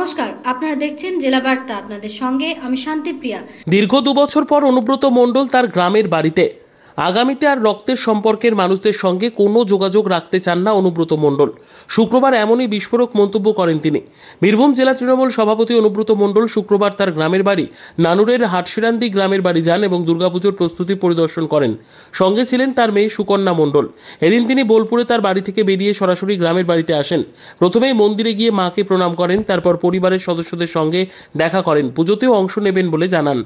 নমস্কার, আপনারা দেখছেন জেলা বার্তা। আপনাদের সঙ্গে আমি শান্তিপ্রিয়া। দীর্ঘ 2 বছর পর অনুব্রত মণ্ডল তার গ্রামের বাড়িতে। আগামীতে আর রক্তের সম্পর্কের মানুষদের সঙ্গে কোনো যোগাযোগ রাখতে চান না অনুব্রত মণ্ডল। শুক্রবার এমনই বিস্ফোরক মন্তব্য করেন তিনি। বীরভূম জেলা তৃণমূল সভাপতি অনুব্রত মণ্ডল শুক্রবার তার গ্রামের বাড়ি নানুরের হাটশিরান্দি গ্রামের বাড়ি যান এবং দুর্গাপুজোর প্রস্তুতি পরিদর্শন করেন। সঙ্গে ছিলেন তার মেয়ে সুকন্যা মণ্ডল। এদিন তিনি বোলপুরে তার বাড়ি থেকে বেরিয়ে সরাসরি গ্রামের বাড়িতে আসেন। প্রথমেই মন্দিরে গিয়ে মাকে প্রণাম করেন, তারপর পরিবারের সদস্যদের সঙ্গে দেখা করেন। পুজোতেও অংশ নেবেন বলে জানান।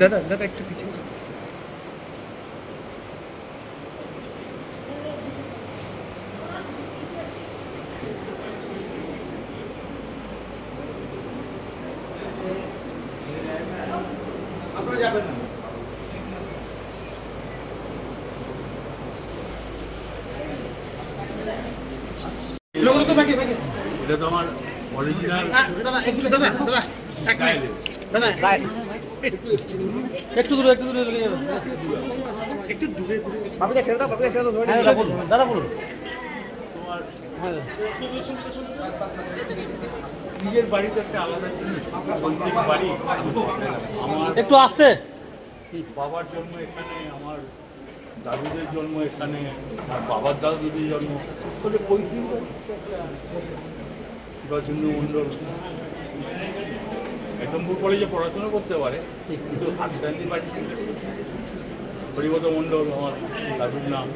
দাদা একটু পিছিয়ে আপনারা যাবেন না। লোক তো বাকি এটা তো আমার অরিজিনাল। দাদা একটু দাদা এক মিনিট দাদা একটু দূরে একটু দূরে বাপিদা ছেড়ে দাও দাদা বলুন তোমার নিজের বাড়িতে একটা আলাদা জিনিস, পৈতৃক বাড়ি। আমার একটু আসতে বাবার জন্ম এখানে, আমার দাদুদের জন্ম এখানে, আর বাবার দাদুদের জন্ম বলে পৈতৃক রজনী মণ্ডল একম্বুর কলেজে পড়াশোনা করতে পারে, কিন্তু হাটশিরান্দি বাড়ি ছিল। হরিপদ মণ্ডল আমার দাদুর নাম।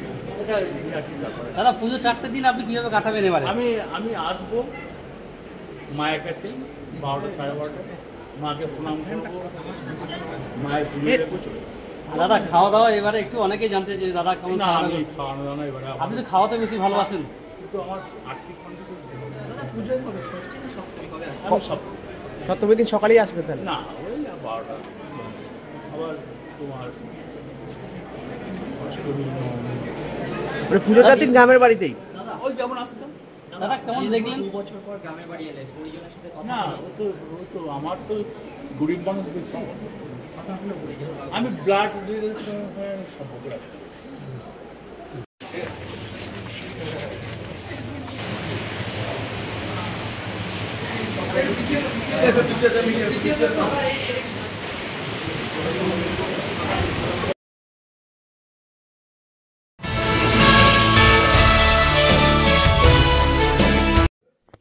দাদা পুজো 4টে দিন আপনি কিভাবে কাটাবেন এবারে? আমি আসবো মায়ের কাছে 12টা সাড়ে 12টায়, মাকে প্রণাম করবো, মায়ের পুজো দেখবো, চলে। দাদা খাওয়া দাওয়া এবারে একটু অনেকেই জানতে চাই দাদা কেমন না, আমি খাওয়ানো দাওয়ানো এবারে আপনি তো খাওয়াতে বেশি ভালোবাসেন, কিন্তু আমার আর্থিক কন্ডিশন পুজোয় কবে ষষ্ঠী না সপ্তমী কবে? সপ্তমীর দিন সকালেই আসবে তাহলে? না, ওই 12টা। আবার তোমার অষ্টমী মানে পুজো 4 দিন গ্রামের বাড়িতেই? ওই যেমন আসতাম। দাদা কেমন দেখলেন? 2 বছর পর গ্রামের বাড়ি এলে পরিজনের সাথে কথা না, ও তো আমার তো গরিব মানুষ বেশি, আমি ব্লাড রিলেশন সম্পর্ক রাখি।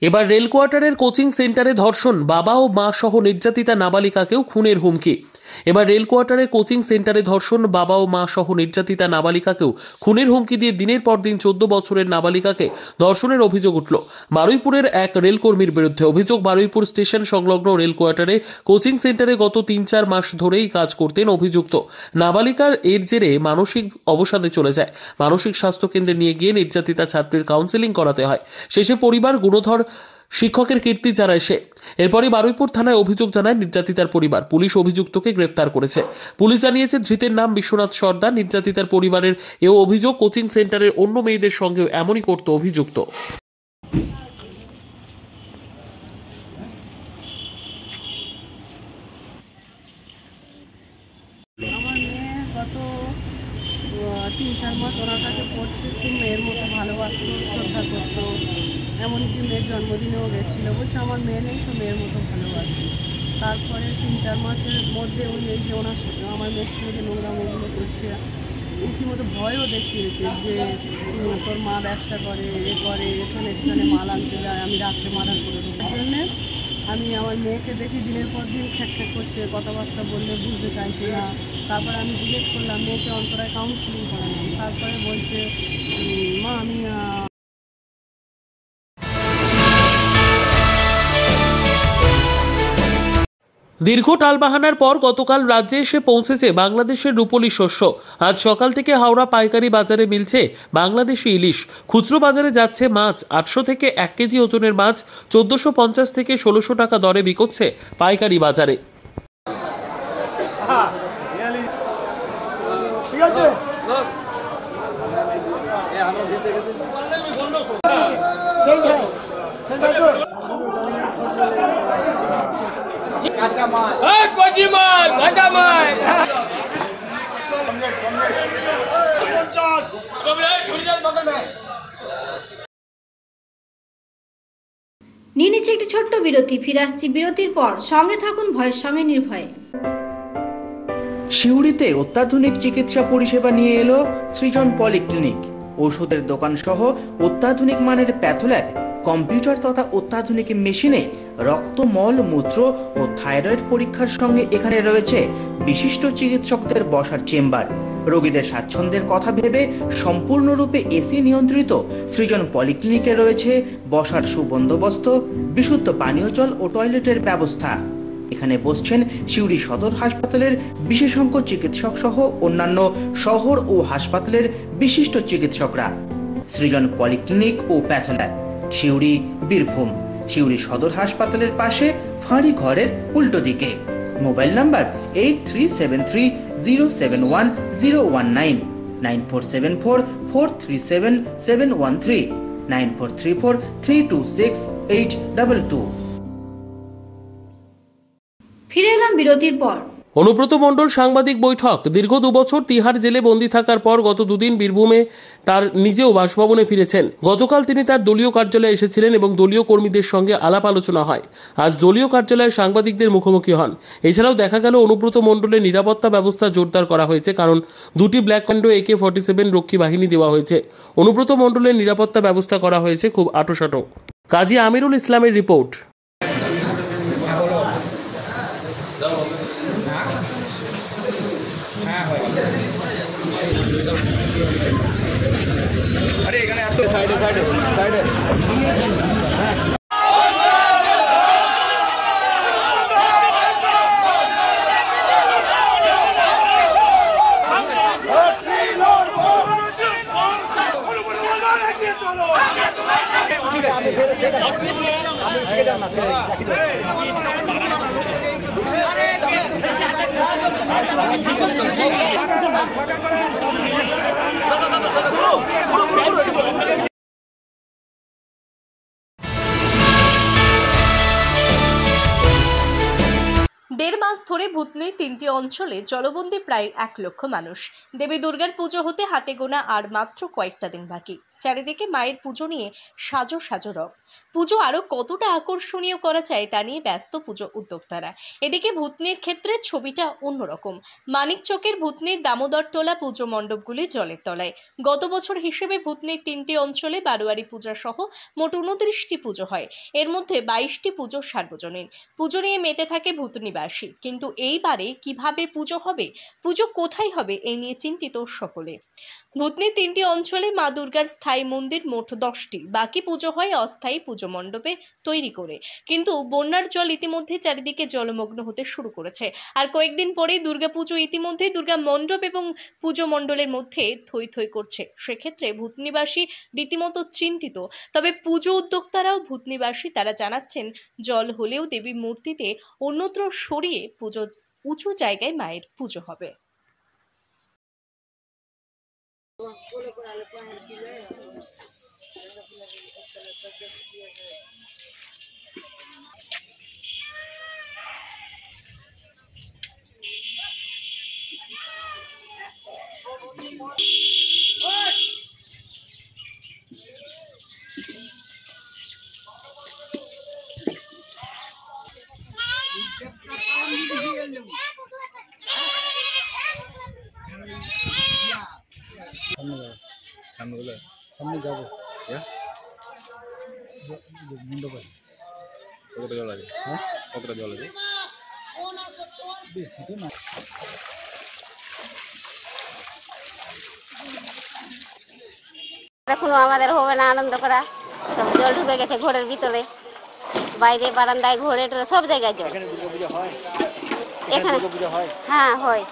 এবার রেল কোয়ার্টারের কোচিং সেন্টারে ধর্ষণ, বাবা ও মা সহ নির্যাতিতা নাবালিকাকেও খুনের হুমকি। এবার রেল কোয়ার্টারে কোচিং সেন্টারে ধর্ষণ, বাবা ও মা সহ নির্যাতিতা নাবালিকাকেও খুনের হুমকি দিয়ে দিনের পর দিন 14 বছরের নাবালিকাকে ধর্ষণের অভিযোগ উঠল বারুইপুরের এক রেলকর্মীর বিরুদ্ধে। অভিযোগ, বারুইপুর স্টেশন সংলগ্ন রেল কোয়ার্টারে কোচিং সেন্টারে গত 3-4 মাস ধরেই কাজ করতেন অভিযুক্ত নাবালিকার। এর জেরে মানসিক অবসাদে চলে যায়। মানসিক স্বাস্থ্য কেন্দ্রে নিয়ে গিয়ে নির্যাতিতা ছাত্রীর কাউন্সেলিং করাতে হয়। শেষে পরিবার গুণধর শিক্ষকের কীর্তি জানায় সে। এরপরই বারুইপুর থানায় অভিযোগ জানায় নির্যাতিতার পরিবার। পুলিশ অভিযুক্তকে গ্রেফতার করেছে। পুলিশ জানিয়েছে ধৃতের নাম বিশ্বনাথ সর্দার। নির্যাতিতার পরিবারের এও অভিযোগ, কোচিং সেন্টারের অন্য মেয়েদের সঙ্গেও এমনই করত অভিযুক্ত। আমার মেয়ে গত 3-4 মাস ওনার কাছে পড়ছে, খুব মেয়ের মতো ভালোবাসতো, শ্রদ্ধা করতো। এমনকি মেয়ের জন্মদিনেও গেছিলো, বলছে আমার মেয়ে নেই তো মেয়ের মতো ভালোবাসি। তারপরে 3-4 মাসের মধ্যে উনি এই যে ওনার আমার মেয়ের সঙ্গে যে নোংরামোগুলো করছে, রীতিমতো ভয়ও দেখিয়েছে যে তোর মা ব্যবসা করে, এ করে, এখানে সেখানে মাল আনতে যায়, আমি রাত্রে মার্ডার করে দেবো। এই জন্যে আমি আমার মেয়েকে দেখি দিনের পর দিন খ্যাক করছে, কথাবার্তা বললে বুঝতে চাইছে না। তারপরে আমি জিজ্ঞেস করলাম মেয়েকে অন্তরায় কাউন্সিলিং করালাম। তারপরে বলছে মা আমি দীর্ঘ টালবাহানার পর গতকাল রাজ্যে এসে পৌঁছেছে বাংলাদেশের রূপোলি শস্য। আজ সকাল থেকে হাওড়া পাইকারি বাজারে মিলছে বাংলাদেশি ইলিশ। খুচরো বাজারে যাচ্ছে মাছ। 800 থেকে 1 কেজি ওজনের মাছ 1450 থেকে 1600 টাকা দরে বিকোচ্ছে পাইকারি বাজারে। ঠিক আছে কাঁচা মাল, কচি মাল, ভাজা মাল 50 নিয়ে নিচ্ছে একটি ছোট্ট বিরতি। ফিরে আসছি বিরতির পর, সঙ্গে থাকুন ভয়ের সঙ্গে নির্ভয়ে। সিউড়িতে অত্যাধুনিক চিকিৎসা পরিষেবা নিয়ে এলো সৃজন পলিক্লিনিক। ওষুধের দোকান সহ অত্যাধুনিক মানের প্যাথোল্যাব, কম্পিউটার তথা অত্যাধুনিক মেশিনে রক্ত, মল, মূত্র ও থাইরয়েড পরীক্ষার সঙ্গে এখানে রয়েছে বিশিষ্ট চিকিৎসকদের বসার চেম্বার। রোগীদের স্বাচ্ছন্দ্যের কথা ভেবে সম্পূর্ণরূপে এসি নিয়ন্ত্রিত সৃজন পলিক্লিনিকে রয়েছে বসার সুবন্দোবস্ত, বিশুদ্ধ পানীয় জল ও টয়লেটের ব্যবস্থা। এখানে বসছেন সিউড়ি সদর হাসপাতালের বিশেষজ্ঞ চিকিৎসক সহ অন্যান্য শহর ও হাসপাতালের বিশিষ্ট চিকিৎসকরা। সৃজন পলিক্লিনিক ও প্যাথোল্যাব, সিউড়ি, বীরভূম। সিউড়ি সদর হাসপাতালের পাশে ফাঁড়ি ঘরের উল্টো দিকে। Mobile number 8373071019, 9474437713, 9434326822। ফিরে এলাম বিরতির পর। অনুব্রত মণ্ডল সাংবাদিক বৈঠক। দীর্ঘ 2 বছর তিহার জেলে বন্দী থাকার পর গত 2 দিন বীরভূমে তার নিজেও বাসভবনে ফিরেছেন। গতকাল তিনি তার দলীয় কার্যালয়ে এসেছিলেন এবং দলীয় কর্মীদের সঙ্গে আলাপ আলোচনা হয়। আজ দলীয় কার্যালয়ে সাংবাদিকদের মুখোমুখি হন। এছাড়াও দেখা গেল অনুব্রত মণ্ডলের নিরাপত্তা ব্যবস্থা জোরদার করা হয়েছে, কারণ 2টি ব্ল্যাক কমান্ডো AK-47 রক্ষী বাহিনী দেওয়া হয়েছে। অনুব্রত মণ্ডলের নিরাপত্তা ব্যবস্থা করা হয়েছে খুব আঁটোসাঁটো। কাজী আমিরুল ইসলামের রিপোর্ট। আরে এখানে আছে সাইডে সাইডে সাইডে। দেড় মাস ধরে ভূতনির 3টি অঞ্চলে জলবন্দী প্রায় 1 লক্ষ মানুষ। দেবী দুর্গার পুজো হতে হাতে গোনা আর মাত্র কয়েকটা দিন বাকি। চারিদিকে মায়ের পুজো নিয়ে সাজো সাজো রব। পুজো আরও কতটা আকর্ষণীয় করা যায় তা নিয়ে ব্যস্ত পুজো উদ্যোক্তারা। এদিকে ভূতনির ক্ষেত্রে ছবিটা অন্যরকম। মানিকচকের ভূতনির দামোদরটোলা পুজো মণ্ডপগুলি জলের তলায়। গত বছর হিসেবে ভূতনির 3টি অঞ্চলে বারোয়ারি পূজা সহ মোট 29টি পুজো হয়। এর মধ্যে 22টি পুজো সার্বজনীন। পুজো নিয়ে মেতে থাকে ভূতনিবাসী। কিন্তু এইবারে কিভাবে পুজো হবে, পুজো কোথায় হবে, এই নিয়ে চিন্তিত সকলে। ভূতনির 3টি অঞ্চলে মা দুর্গার স্থায়ী মন্দির মোট 10টি। বাকি পুজো হয় অস্থায়ী পুজো মণ্ডপে তৈরি করে। কিন্তু বন্যার জল ইতিমধ্যে চারিদিকে জলমগ্ন হতে শুরু করেছে। আর কয়েকদিন পরেই দুর্গাপুজো। ইতিমধ্যে দুর্গা মণ্ডপ এবং পুজো মণ্ডলের মধ্যে থই থই করছে। সেক্ষেত্রে ভূতনিবাসী রীতিমতো চিন্তিত। তবে পুজো উদ্যোক্তারাও ভূতনিবাসী, তারা জানাচ্ছেন জল হলেও দেবী মূর্তিতে অন্যত্র সরিয়ে পুজো উঁচু জায়গায় মায়ের পুজো হবে। সামনে যাবো মণ্ডপে। কতটা জল আছে? হ্যাঁ, কতটা জল আছে? বেশি তো না। এখনো আমাদের হবে না আনন্দ করা, সব জল ঢুকে গেছে ঘরের ভিতরে, বাইরে বারান্দায়, ঘরে সব জায়গায় জল। এখানে দুর্গাপূজা হয়? এখানে দুর্গাপূজা হয়? হ্যাঁ হয়।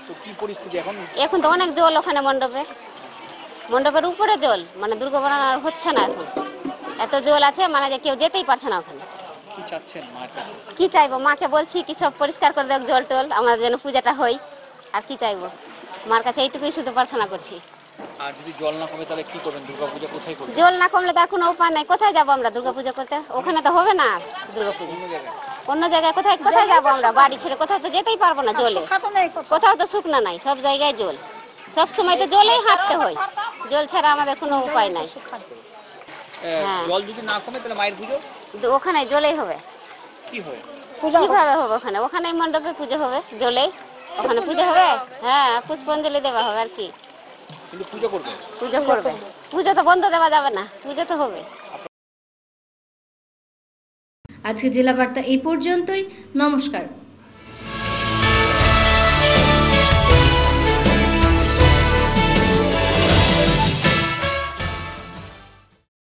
তো কি পরিস্থিতি এখন? এখন তো অনেক জল ওখানে মণ্ডপের উপরে জল, মানে দুর্গা বানানো আর হচ্ছে না এখন। এত জল আছে মানে যে কেউ যেতেই পারছে না ওখানে। কি চাচ্ছেন মায়ের কাছে? কি চাইবো, মাকে বলছি কি সব পরিষ্কার করে দেখ জল টল, আমাদের যেন পূজাটা হয়। আর কি চাইবো, মার কাছে এইটুকুই শুধু প্রার্থনা করছি। আর যদি জল না কমে তাহলে কি করবেন? দুর্গাপূজা কোথায় করবেন? জল না কমলে তার কোনো উপায় নাই, কোথায় যাবো আমরা দুর্গাপূজা করতে? ওখানে তো হবে না দুর্গাপূজা। অন্য জায়গায় কোথায় যাবো আমরা? বাড়ি ছেড়ে কোথাও তো যেতেই পারবো না জলে। কোথাও তো শুকনা নাই, সব জায়গায় জল। সব সময় তো জলেই হাঁটতে হয়, জল ছাড়া আমাদের কোনো উপায় নাই। হ্যাঁ। জল যদি না কমে তাহলে মায়ের পুজো ওখানে জলেই হবে। কি হবে? কিভাবে হবে? ওখানেই মণ্ডপে পুজো হবে, জলেই ওখানে পুজো হবে। হ্যাঁ, পুষ্পাঞ্জলি দেওয়া হবে আর কি। কিন্তু পুজো করবে? পুজো করবে, পুজো তো বন্ধ দেওয়া যাবে না, পুজো তো হবে। আজকে জেলা বার্তা এই পর্যন্তই। নমস্কার।